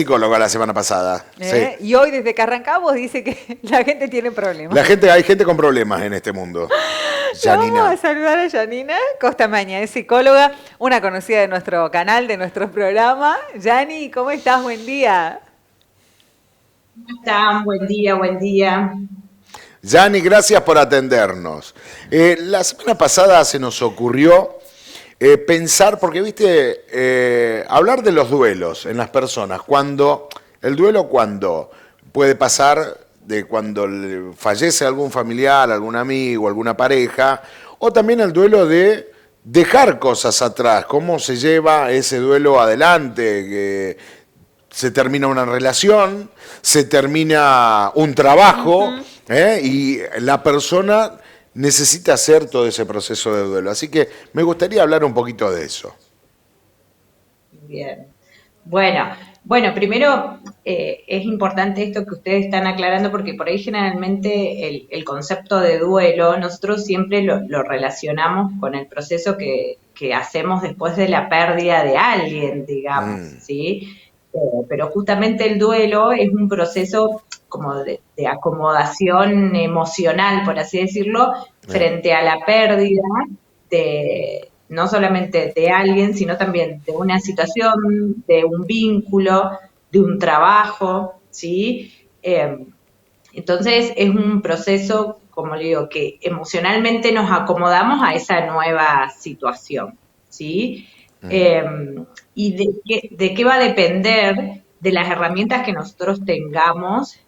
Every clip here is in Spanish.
psicóloga la semana pasada. Sí. Y hoy, desde que arrancamos, dice que la gente tiene problemas. Hay gente con problemas en este mundo. La vamos Janina. a saludar a Janina Costamaña, es psicóloga, una conocida de nuestro canal, de nuestro programa. Yani, ¿cómo estás? Buen día. ¿Cómo están? Buen día, buen día. Yani, gracias por atendernos. La semana pasada se nos ocurrió pensar, porque viste, hablar de los duelos en las personas, cuando puede pasar de cuando fallece algún familiar, algún amigo, alguna pareja, o también el duelo de dejar cosas atrás, cómo se lleva ese duelo adelante, que se termina una relación, se termina un trabajo, y la persona necesita hacer todo ese proceso de duelo. Así que me gustaría hablar un poquito de eso. Bien. Bueno, primero es importante esto que ustedes están aclarando porque por ahí generalmente el concepto de duelo nosotros siempre lo relacionamos con el proceso que hacemos después de la pérdida de alguien, digamos, ¿sí? Pero justamente el duelo es un proceso como de acomodación emocional, por así decirlo, frente a la pérdida no solamente de alguien, sino también de una situación, de un vínculo, de un trabajo, ¿sí? Entonces es un proceso, como le digo, que emocionalmente nos acomodamos a esa nueva situación, ¿sí? ¿Y de qué va a depender? De las herramientas que nosotros tengamos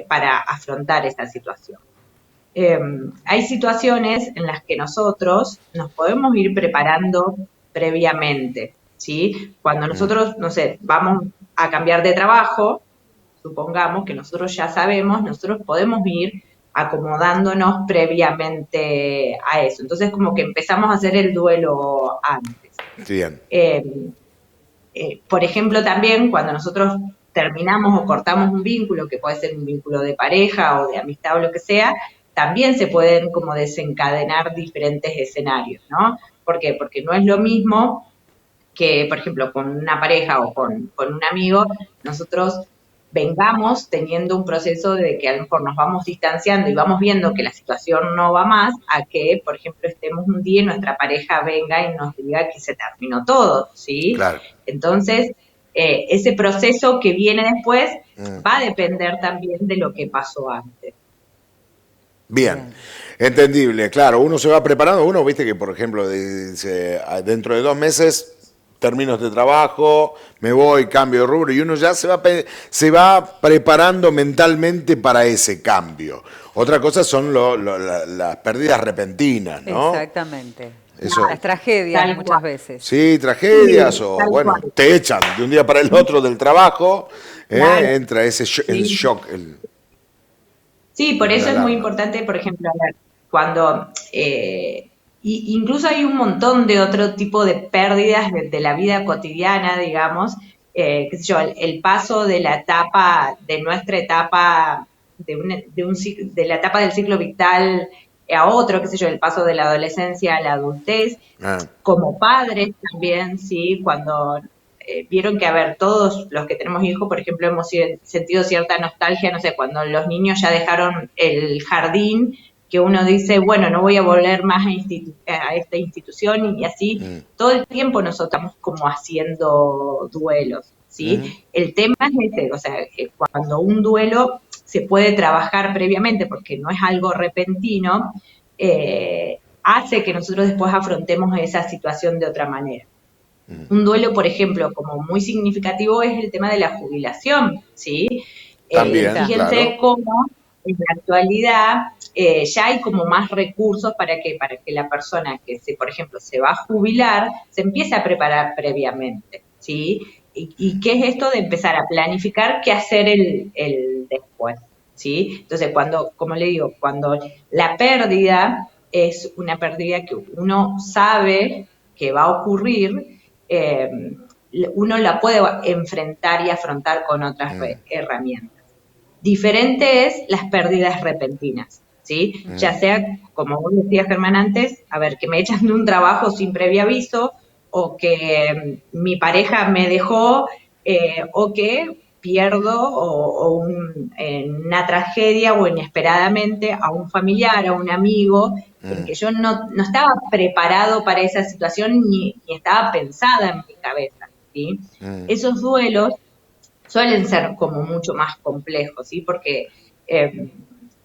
para afrontar esa situación. Hay situaciones en las que nosotros nos podemos ir preparando previamente, ¿sí? Cuando nosotros, no sé, vamos a cambiar de trabajo, supongamos que nosotros ya sabemos, nosotros podemos ir acomodándonos previamente a eso. Entonces, como que empezamos a hacer el duelo antes. Bien. Por ejemplo, también cuando nosotros terminamos o cortamos un vínculo, que puede ser un vínculo de pareja o de amistad o lo que sea, también se pueden como desencadenar diferentes escenarios, ¿no? ¿Por qué? Porque no es lo mismo que, por ejemplo, con una pareja o con un amigo, nosotros vengamos teniendo un proceso de que a lo mejor nos vamos distanciando y vamos viendo que la situación no va más, a que, por ejemplo, estemos un día y nuestra pareja venga y nos diga que se terminó todo, ¿sí? Claro. Entonces, ese proceso que viene después va a depender también de lo que pasó antes. Bien, entendible, claro, uno se va preparando, uno, viste que por ejemplo, dice, dentro de 2 meses termino este trabajo, me voy, cambio de rubro, y uno ya se va preparando mentalmente para ese cambio. Otra cosa son las pérdidas repentinas, ¿no? Exactamente. Eso. Las tragedias muchas veces. Sí, tragedias, Sí, o tal bueno, cual. te echan de un día para el otro del trabajo, Claro. entra ese el Sí. shock. Sí, por eso es muy alarma. importante, por ejemplo, a ver, cuando incluso hay un montón de otro tipo de pérdidas de la vida cotidiana, digamos, qué sé yo, el paso de la etapa, de nuestra etapa, de la etapa del ciclo vital a otro, qué sé yo, el paso de la adolescencia a la adultez, como padres también, sí, cuando vieron que, a ver, todos los que tenemos hijos, por ejemplo, hemos sentido cierta nostalgia, no sé, cuando los niños ya dejaron el jardín, que uno dice, bueno, no voy a volver más a esta institución, y así, todo el tiempo nosotros estamos como haciendo duelos, ¿sí? El tema es ese, o sea, cuando un duelo se puede trabajar previamente, porque no es algo repentino, hace que nosotros después afrontemos esa situación de otra manera. Un duelo, por ejemplo, como muy significativo es el tema de la jubilación, ¿sí? También, Fíjense claro. cómo en la actualidad ya hay como más recursos para que la persona que, por ejemplo, se va a jubilar, se empiece a preparar previamente, ¿sí? ¿Y qué es esto de empezar a planificar qué hacer el después? ¿Sí? Entonces, como le digo, cuando la pérdida es una pérdida que uno sabe que va a ocurrir, uno la puede enfrentar y afrontar con otras herramientas. Diferente es las pérdidas repentinas, ¿sí? Ya sea, como vos decías, Germán, antes, a ver, que me echan de un trabajo sin previo aviso, o que mi pareja me dejó o que pierdo en una tragedia o inesperadamente a un familiar, a un amigo, en que yo no estaba preparado para esa situación ni estaba pensada en mi cabeza, ¿sí? Esos duelos suelen ser como mucho más complejos, ¿sí? Porque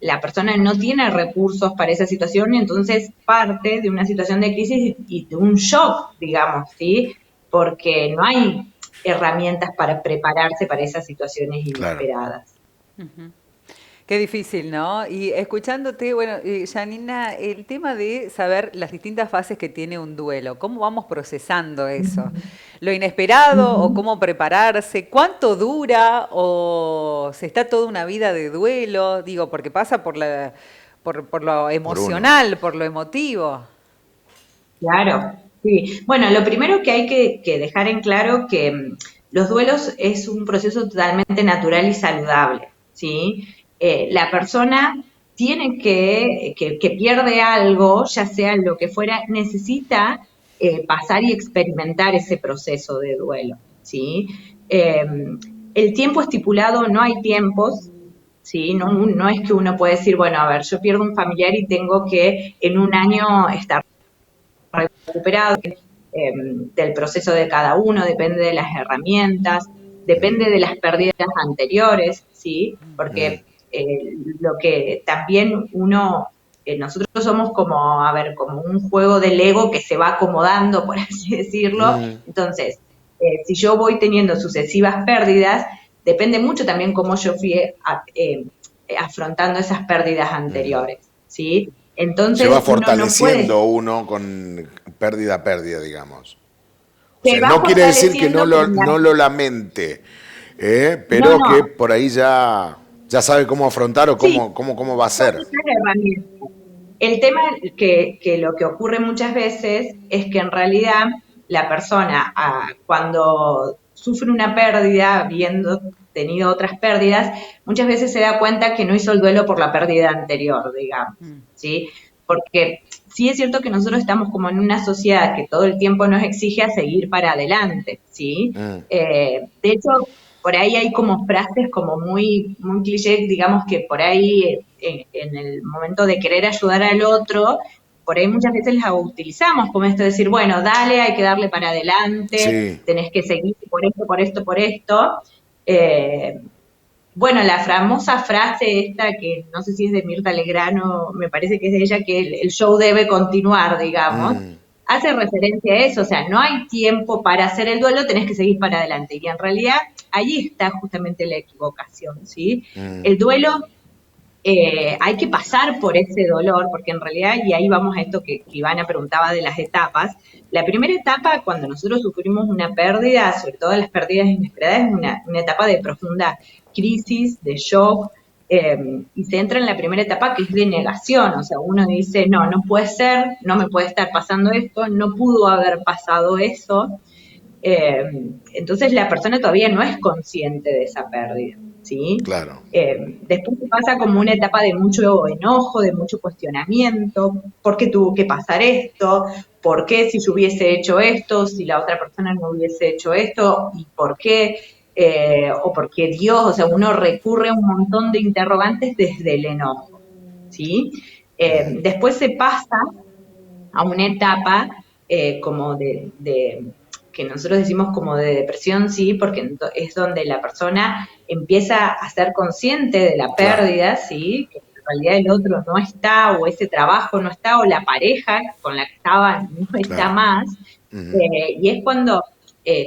la persona no tiene recursos para esa situación y entonces parte de una situación de crisis y de un shock, digamos, ¿sí? Porque no hay herramientas para prepararse para esas situaciones Claro. inesperadas. Qué difícil, ¿no? Y escuchándote, bueno, Janina, el tema de saber las distintas fases que tiene un duelo, ¿cómo vamos procesando eso? ¿Lo inesperado o cómo prepararse? ¿Cuánto dura o se está toda una vida de duelo? Digo, porque pasa por lo Por uno. emocional, por lo emotivo. Claro, sí. Bueno, lo primero que hay que dejar en claro que los duelos es un proceso totalmente natural y saludable, ¿sí? La persona tiene que pierde algo, ya sea lo que fuera, necesita pasar y experimentar ese proceso de duelo, ¿sí? Eh, el tiempo estipulado, no hay tiempos, ¿sí? No es que uno puede decir, bueno, a ver, yo pierdo un familiar y tengo que en un año estar recuperado, del proceso de cada uno, depende de las herramientas, depende de las pérdidas anteriores, ¿sí? Porque lo que también nosotros somos como, a ver, como un juego de Lego que se va acomodando, por así decirlo. Entonces, si yo voy teniendo sucesivas pérdidas, depende mucho también cómo yo fui afrontando esas pérdidas anteriores, ¿sí? Se va Entonces uno no puede. fortaleciendo uno con pérdida a pérdida, digamos. O Se sea, va no quiere decir que fortaleciendo, pero no lo lamente, no, pero que no, por ahí ya sabe cómo afrontar o sí, cómo va a son ser. esas herramientas. El tema que lo que ocurre muchas veces es que en realidad la persona cuando sufre una pérdida, habiendo tenido otras pérdidas, muchas veces se da cuenta que no hizo el duelo por la pérdida anterior, digamos, ¿sí? Porque sí es cierto que nosotros estamos como en una sociedad que todo el tiempo nos exige a seguir para adelante, ¿sí? De hecho, por ahí hay como frases como muy cliché, digamos que por ahí en el momento de querer ayudar al otro, por ahí muchas veces las utilizamos como esto de decir, bueno, dale, hay que darle para adelante, Sí, tenés que seguir por esto, por esto, por esto. Eh, bueno, la famosa frase esta, que no sé si es de Mirta Legrano, me parece que es de ella, que el show debe continuar, digamos, hace referencia a eso, o sea, no hay tiempo para hacer el duelo, tenés que seguir para adelante. Y en realidad ahí está justamente la equivocación, ¿sí? El duelo hay que pasar por ese dolor, porque en realidad, y ahí vamos a esto que Ivana preguntaba de las etapas, la primera etapa cuando nosotros sufrimos una pérdida, sobre todo las pérdidas inesperadas, es una etapa de profunda crisis, de shock, y se entra en la primera etapa que es de negación, o sea, uno dice, no, no puede ser, no me puede estar pasando esto, no pudo haber pasado eso, eh, entonces la persona todavía no es consciente de esa pérdida, ¿sí? claro. Después pasa como una etapa de mucho enojo, de mucho cuestionamiento, ¿por qué tuvo que pasar esto? ¿Por qué si yo hubiese hecho esto? Si la otra persona no hubiese hecho esto, ¿y por qué? O por qué Dios, o sea, uno recurre a un montón de interrogantes desde el enojo, ¿sí? Después se pasa a una etapa como que nosotros decimos como de depresión, sí, porque es donde la persona empieza a ser consciente de la Claro. pérdida, sí, que en realidad el otro no está, o ese trabajo no está, o la pareja con la que estaba no está Claro. más, y es cuando,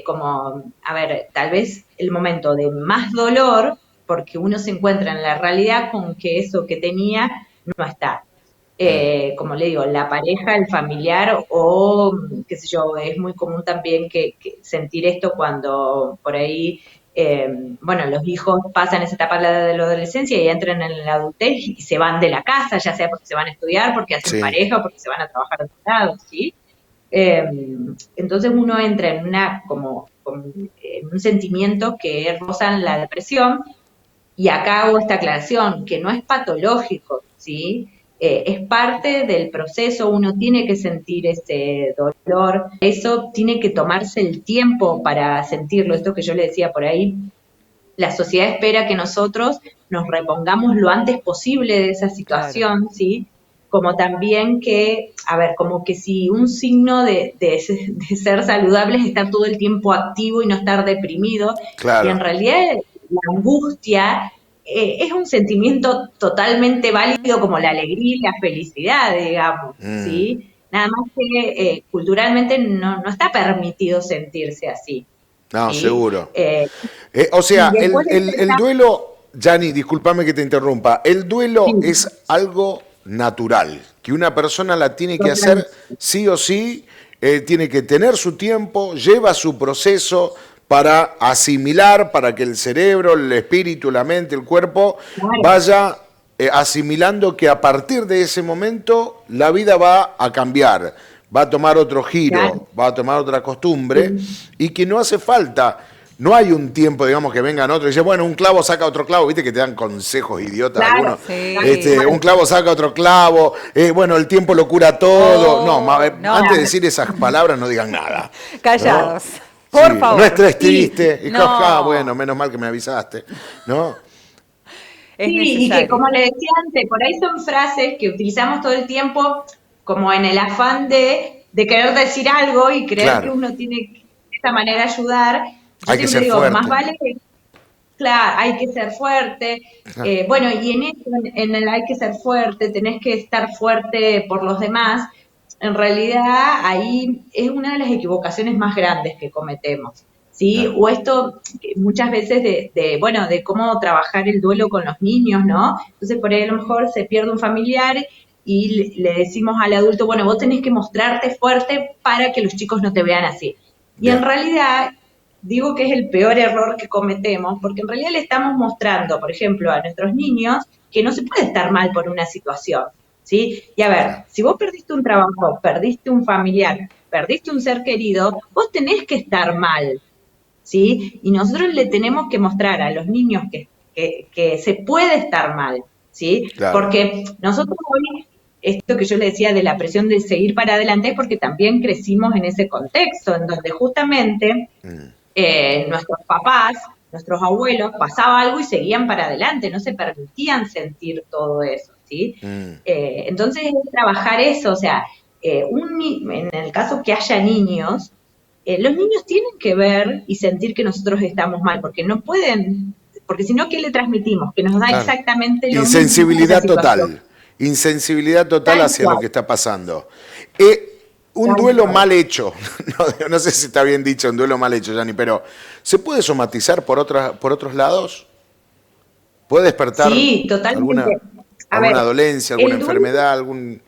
como, a ver, tal vez el momento de más dolor, porque uno se encuentra en la realidad con que eso que tenía no está. Como le digo, la pareja, el familiar o, qué sé yo, es muy común también que sentir esto cuando por ahí, bueno, los hijos pasan esa etapa de la adolescencia y entran en la adultez y se van de la casa, ya sea porque se van a estudiar, porque hacen Sí, pareja o porque se van a trabajar a otro lado, ¿sí? Eh, entonces uno entra en en un sentimiento que roza la depresión y acá hago esta aclaración, que no es patológico, ¿sí? es parte del proceso, uno tiene que sentir ese dolor, eso tiene que tomarse el tiempo para sentirlo, esto que yo le decía por ahí, la sociedad espera que nosotros nos repongamos lo antes posible de esa Claro, situación, ¿sí? Como también que, a ver, como que si un signo de ser saludable es estar todo el tiempo activo y no estar deprimido, y en claro. realidad la angustia es un sentimiento totalmente válido como la alegría y la felicidad, digamos, Mm. ¿sí? Nada más que culturalmente no está permitido sentirse así, No, ¿sí? seguro. O Y sea, después el duelo, Gianni, discúlpame que te interrumpa, el duelo sí, es algo natural, que una persona la tiene que hacer total, sí o sí, tiene que tener su tiempo, lleva su proceso para asimilar, para que el cerebro, el espíritu, la mente, el cuerpo claro, vaya asimilando que a partir de ese momento la vida va a cambiar, va a tomar otro claro, giro, va a tomar otra costumbre sí, y que no hace falta, no hay un tiempo, digamos, que vengan otros y dicen, bueno, un clavo saca otro clavo, viste que te dan consejos idiotas claro, algunos, tal sí. un cual. clavo saca otro clavo, bueno, el tiempo lo cura todo, no, Oh, antes de no, decir esas palabras no digan nada, ¿no? callados, por Sí, no favor. estés Sí, triste, y jaja, bueno, No, menos mal que me avisaste, ¿no? es sí, y que necesario. como le decía antes, por ahí son frases que utilizamos todo el tiempo como en el afán de querer decir algo y creer que Claro, uno tiene que de esta manera ayudar. Yo hay que siempre ser digo, más fuerte. vale que, claro, hay que ser fuerte. Ah, Bueno, y en eso, en el hay que ser fuerte, tenés que estar fuerte por los demás, en realidad ahí es una de las equivocaciones más grandes que cometemos, ¿sí? claro. O esto muchas veces bueno, de cómo trabajar el duelo con los niños, ¿no? Entonces por ahí a lo mejor se pierde un familiar y le decimos al adulto, bueno, vos tenés que mostrarte fuerte para que los chicos no te vean así. Y en Bien, realidad digo que es el peor error que cometemos, porque en realidad le estamos mostrando, por ejemplo, a nuestros niños que no se puede estar mal por una situación, ¿sí? Y a ver, claro, si vos perdiste un trabajo, perdiste un familiar, perdiste un ser querido, vos tenés que estar mal, ¿sí? Y nosotros le tenemos que mostrar a los niños que se puede estar mal, ¿sí? claro. Porque nosotros hoy, esto que yo le decía de la presión de seguir para adelante, es porque también crecimos en ese contexto, en donde justamente Mm, nuestros papás, nuestros abuelos, pasaba algo y seguían para adelante, no se permitían sentir todo eso, ¿sí? mm. Entonces es trabajar eso, o sea, en el caso que haya niños, los niños tienen que ver y sentir que nosotros estamos mal, porque no pueden, porque si no, ¿qué le transmitimos? Que nos da Claro. exactamente lo mismo esa Insensibilidad situación. total. Insensibilidad total Tal hacia lo cual, que está pasando. Un tal duelo cual. mal hecho, no sé si está bien dicho, un duelo mal hecho, Yanni, pero ¿se puede somatizar por otros lados? ¿Puede despertar Sí, totalmente. alguna, A ver, alguna dolencia, alguna el duelo enfermedad, algún...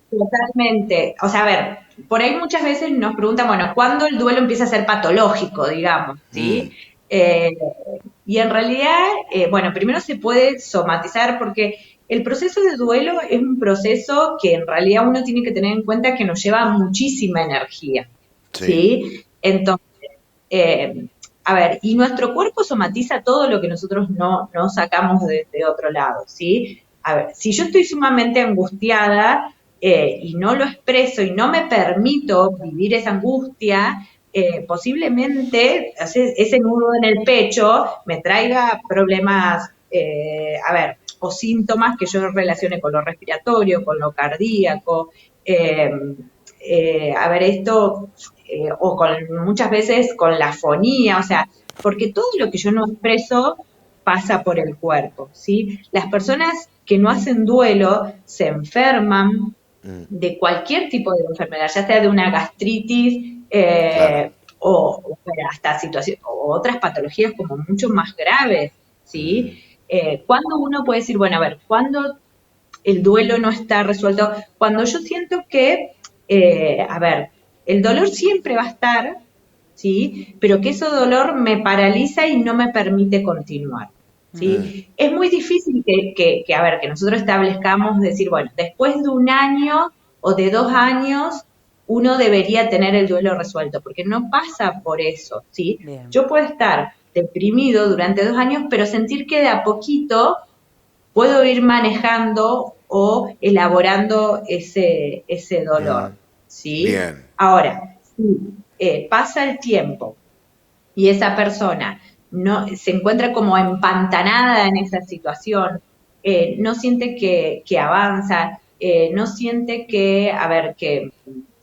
totalmente. O sea, a ver, por ahí muchas veces nos preguntan, bueno, ¿cuándo el duelo empieza a ser patológico, digamos? Mm, ¿Sí? Eh, y en realidad, bueno, primero se puede somatizar porque el proceso de duelo es un proceso que en realidad uno tiene que tener en cuenta que nos lleva muchísima energía, sí, ¿sí? Entonces, eh, a ver, y nuestro cuerpo somatiza todo lo que nosotros no sacamos de otro lado, ¿sí? A ver, si yo estoy sumamente angustiada y no lo expreso y no me permito vivir esa angustia, posiblemente ese nudo en el pecho me traiga problemas, a ver, o síntomas que yo relacione con lo respiratorio, con lo cardíaco. Eh, a ver, esto, o con muchas veces con la fonía, o sea, porque todo lo que yo no expreso pasa por el cuerpo, ¿sí? Las personas que no hacen duelo se enferman mm, de cualquier tipo de enfermedad, ya sea de una gastritis claro. o hasta situaciones o otras patologías como mucho más graves, Mm, ¿sí? ¿Cuándo uno puede decir, bueno, a ver, cuándo el duelo no está resuelto? Cuando yo siento que, a ver, el dolor siempre va a estar, ¿sí? Pero que ese dolor me paraliza y no me permite continuar, mm, ¿sí? Es muy difícil a ver, que nosotros establezcamos decir, bueno, después de un año o de 2 años, uno debería tener el duelo resuelto, porque no pasa por eso, ¿sí? Bien. Yo puedo estar deprimido durante 2 años, pero sentir que de a poquito puedo ir manejando o elaborando ese dolor, ¿sí? Bien. Ahora, si pasa el tiempo y esa persona no se encuentra como empantanada en esa situación, no siente que avanza, no siente que, a ver, que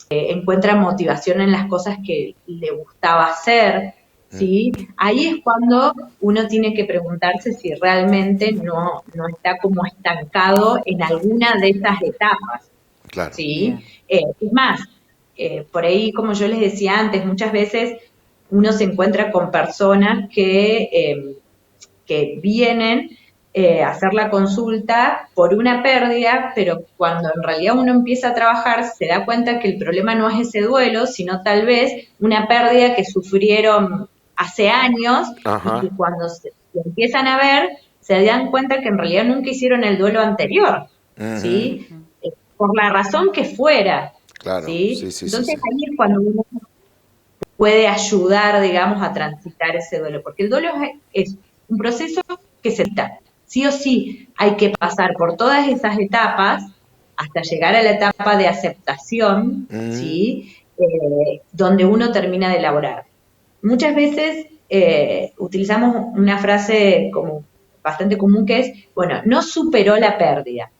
encuentra motivación en las cosas que le gustaba hacer, ¿sí? Ahí es cuando uno tiene que preguntarse si realmente no está como estancado en alguna de esas etapas, Claro. ¿sí? Bien. Es más, por ahí, como yo les decía antes, muchas veces uno se encuentra con personas que vienen a hacer la consulta por una pérdida, pero cuando en realidad uno empieza a trabajar se da cuenta que el problema no es ese duelo, sino tal vez una pérdida que sufrieron hace años y que Ajá. cuando se empiezan a ver se dan cuenta que en realidad nunca hicieron el duelo anterior, Ujú. ¿sí? Por la razón que fuera, Claro. Sí, ¿sí? sí, sí, Entonces sí. ahí es cuando uno puede ayudar, digamos, a transitar ese duelo, porque el duelo es un proceso que se da. Sí o sí hay que pasar por todas esas etapas hasta llegar a la etapa de aceptación, Mm, ¿sí? Donde uno termina de elaborar. Muchas veces utilizamos una frase como bastante común que es, bueno, no superó la pérdida.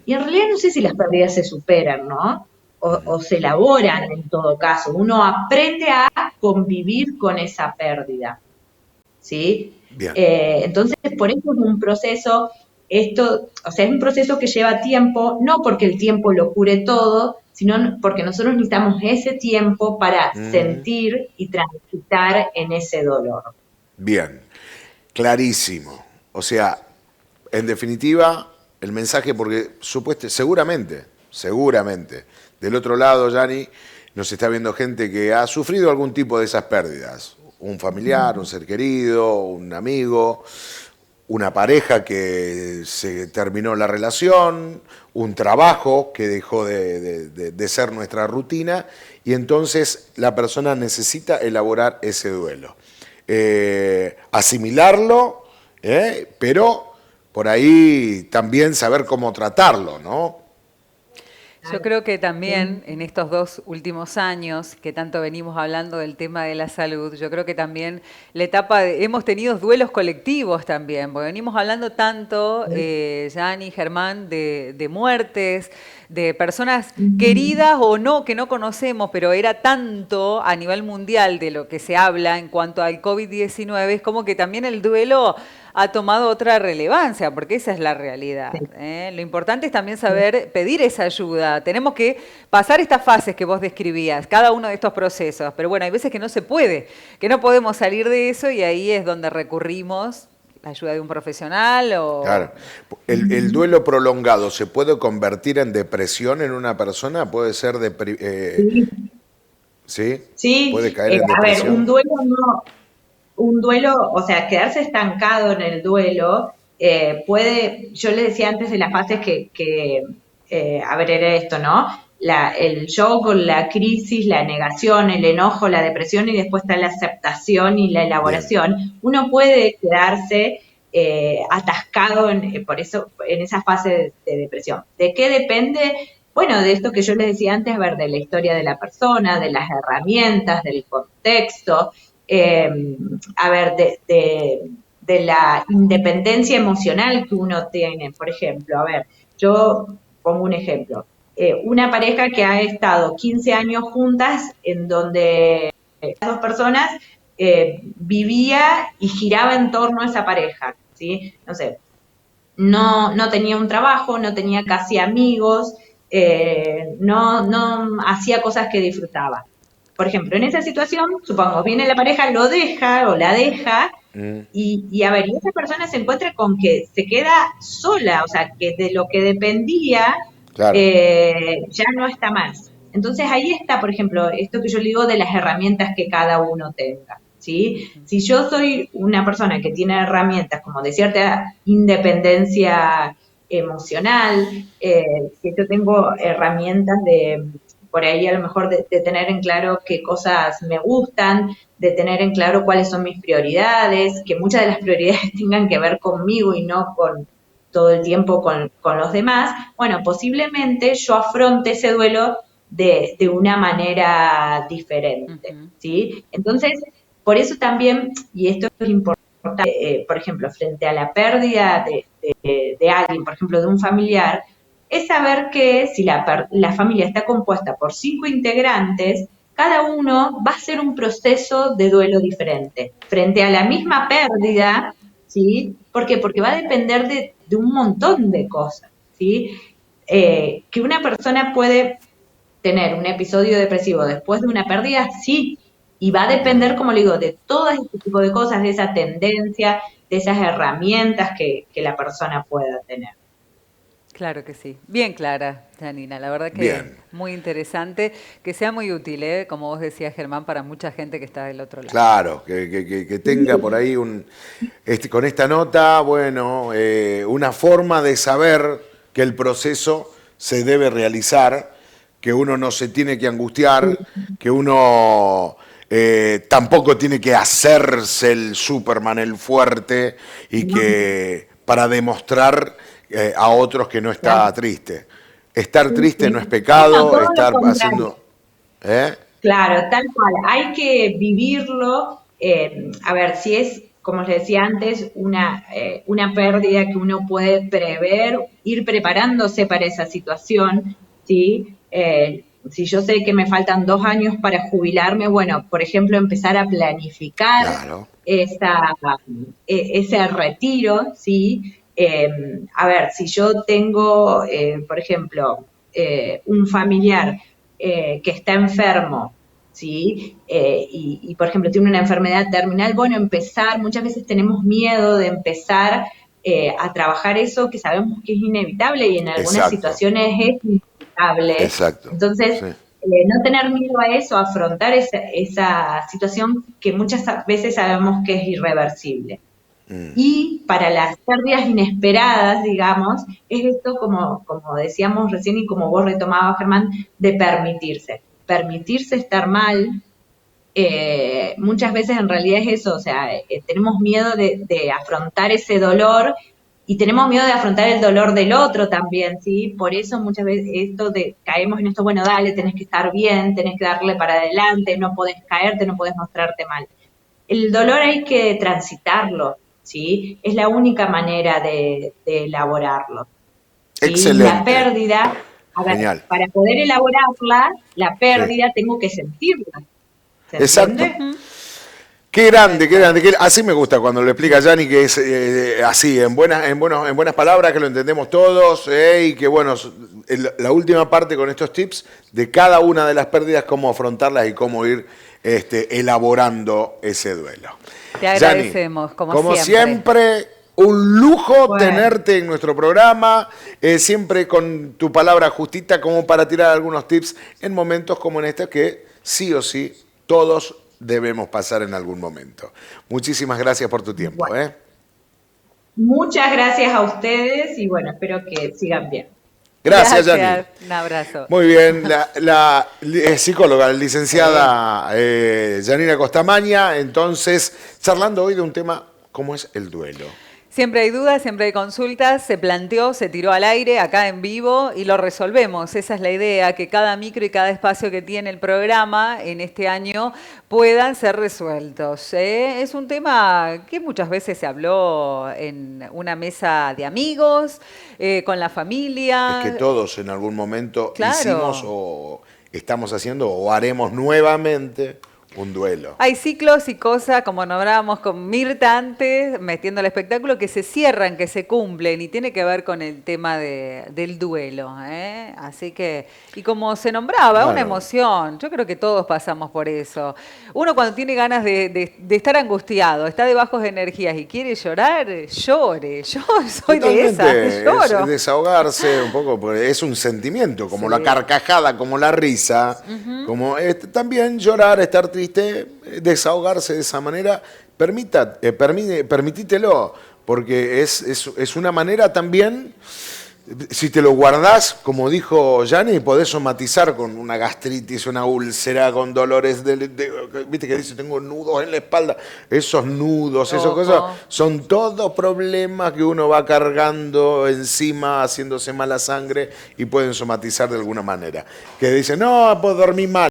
Y en realidad no sé si las pérdidas se superan, ¿no? O se elaboran en todo caso. Uno aprende a convivir con esa pérdida, ¿sí? bien. Entonces, por eso es un proceso, esto, o sea, es un proceso que lleva tiempo, no porque el tiempo lo cure todo, sino porque nosotros necesitamos ese tiempo para Mm, sentir y transitar en ese dolor. bien. Clarísimo. O sea, en definitiva, el mensaje, porque seguramente, del otro lado, Yanni, nos está viendo gente que ha sufrido algún tipo de esas pérdidas. Un familiar, un ser querido, un amigo, una pareja que se terminó la relación, un trabajo que dejó de ser nuestra rutina, y entonces la persona necesita elaborar ese duelo. Asimilarlo, pero por ahí también saber cómo tratarlo, ¿no? Yo Claro. creo que Sí. también en estos 2 últimos años, que tanto venimos hablando del tema de la salud, yo creo que también hemos tenido duelos colectivos también, porque venimos hablando tanto, Yanni, Germán, de muertes, de personas Ujú. queridas o no, que no conocemos, pero era tanto a nivel mundial de lo que se habla en cuanto al COVID-19, es como que también el duelo ha tomado otra relevancia, porque esa es la realidad. Sí, ¿Eh? Lo importante es también sí. saber pedir esa ayuda. Tenemos que pasar estas fases que vos describías, cada uno de estos procesos. Pero bueno, hay veces que no se puede, que no podemos salir de eso y ahí es donde recurrimos la ayuda de un profesional Claro. o... El duelo prolongado se puede convertir en depresión en una persona, puede ser Sí, ¿sí? Puede sí, caer en a ver, depresión. un duelo, o sea, quedarse estancado en el duelo puede, yo le decía antes de las fases a ver, era esto, ¿no? El shock, la crisis, la negación, el enojo, la depresión y después está la aceptación y la Bien. elaboración. Uno puede quedarse atascado por eso, en esa fase de depresión. ¿De qué depende? Bueno, de esto que yo les decía antes, a ver, de la historia de la persona, de las herramientas, del contexto, eh, a ver, de la independencia emocional que uno tiene. Por ejemplo, a ver, yo pongo un ejemplo. Una pareja que ha estado 15 años juntas en donde las dos personas vivía y giraba en torno a esa pareja, ¿sí? No sé, no tenía un trabajo, no tenía casi amigos, no hacía cosas que disfrutaba. Por ejemplo, en esa situación, supongamos, viene la pareja, lo deja o la deja, Mm, y a ver, y esa persona se encuentra con que se queda sola, o sea, que de lo que dependía claro. ya no está más. Entonces ahí está, por ejemplo, esto que yo le digo de las herramientas que cada uno tenga, ¿sí? Ujú. Si yo soy una persona que tiene herramientas como de cierta independencia emocional, que yo tengo herramientas por ahí a lo mejor de tener en claro qué cosas me gustan, de tener en claro cuáles son mis prioridades, que muchas de las prioridades tengan que ver conmigo y no con todo el tiempo con los demás, bueno, posiblemente yo afronte ese duelo de una manera diferente, ¿sí? Entonces, por eso también, y esto es importante, por ejemplo, frente a la pérdida de alguien, por ejemplo, de un familiar, es saber que si la familia está compuesta por 5 integrantes, cada uno va a hacer un proceso de duelo diferente. Frente a la misma pérdida, ¿sí? ¿Por qué? Porque va a depender de un montón de cosas, ¿sí? Que una persona puede tener un episodio depresivo después de una pérdida, sí, y va a depender, como le digo, de todo este tipo de cosas, de esa tendencia, de esas herramientas que la persona pueda tener. Claro que sí. Bien clara, Janina. La verdad que Bien. muy interesante. Que sea muy útil, ¿eh? Como vos decías, Germán, para mucha gente que está del otro lado. Claro, que tenga por ahí con esta nota, bueno, una forma de saber que el proceso se debe realizar, que uno no se tiene que angustiar, que uno tampoco tiene que hacerse el Superman, el fuerte, y que para demostrar a otros que no está triste. Estar triste no es No, pecado, todo lo estar contrario. haciendo... ¿eh? Claro, tal cual. Hay que vivirlo. A ver, si es, como les decía antes, una pérdida que uno puede prever, ir preparándose para esa situación, ¿sí? Si yo sé que me faltan 2 años para jubilarme, bueno, por ejemplo, empezar a planificar Claro. ese retiro, ¿sí? A ver, si yo tengo, por ejemplo, un familiar que está enfermo, ¿sí? Por ejemplo, tiene una enfermedad terminal, bueno, muchas veces tenemos miedo de empezar a trabajar eso que sabemos que es inevitable y en algunas Exacto, situaciones es inevitable. exacto. Entonces, Sí. no tener miedo a eso, afrontar esa situación que muchas veces sabemos que es irreversible. Mm. Y para las pérdidas inesperadas, digamos, es esto, como decíamos recién y como vos retomabas, Germán, de permitirse. Permitirse estar mal. Muchas veces en realidad es eso, o sea, tenemos miedo de afrontar ese dolor y tenemos miedo de afrontar el dolor del otro también, ¿sí? Por eso muchas veces caemos en esto, bueno, dale, tenés que estar bien, tenés que darle para adelante, no podés caerte, no podés mostrarte mal. El dolor hay que transitarlo, ¿sí? Es la única manera de elaborarlo, ¿sí? Y la Excelente, pérdida, a ver, genial. para poder elaborarla, la Sí. pérdida tengo que sentirla, ¿se Exacto. entiende? Qué grande, Tal qué grande. cual. Así me gusta cuando lo explica Yanni, que es así, en buenas palabras, que lo entendemos todos, y que bueno, la última parte con estos tips de cada una de las pérdidas, cómo afrontarlas y cómo ir elaborando ese duelo. Te Yanni, agradecemos, como siempre. siempre, un lujo Bueno, tenerte en nuestro programa, siempre con tu palabra justita como para tirar algunos tips en momentos como en este que sí o sí todos debemos pasar en algún momento. Muchísimas gracias por tu tiempo. bueno. Muchas gracias a ustedes y bueno, espero que sigan bien. Gracias, Yanni. Gracias. Un abrazo. Muy bien, la psicóloga, Sí. licenciada Yanina Costamaña, entonces, charlando hoy de un tema como es el duelo. Siempre hay dudas, siempre hay consultas, se planteó, se tiró al aire acá en vivo y lo resolvemos. Esa es la idea, que cada micro y cada espacio que tiene el programa en este año puedan ser resueltos. Es un tema que muchas veces se habló en una mesa de amigos, con la Es que familia. todos en algún momento hicimos Claro. o estamos haciendo o haremos nuevamente un duelo. Hay ciclos y cosas, como nombrábamos con Mirta antes, metiendo el espectáculo, que se cierran, que se cumplen, y tiene que ver con el tema del duelo. Así que, y como se nombraba, una Claro. emoción, yo creo que todos pasamos por eso. Uno cuando tiene ganas de estar angustiado, está de bajos energías y quiere llorar, llore. Yo soy de esas, Totalmente, es lloro. desahogarse un poco, porque es un sentimiento, como la Sí. carcajada, como la risa, como también llorar, estar triste, desahogarse de esa manera, permitítelo, porque es una manera también Si te lo guardás, como dijo Yanni, podés somatizar con una gastritis, una úlcera, con dolores viste que dice, tengo nudos en la espalda. Esos nudos, esas cosas, son todos problemas que uno va cargando encima, haciéndose mala sangre y pueden somatizar de alguna manera. Que dicen, no, pues dormí mal.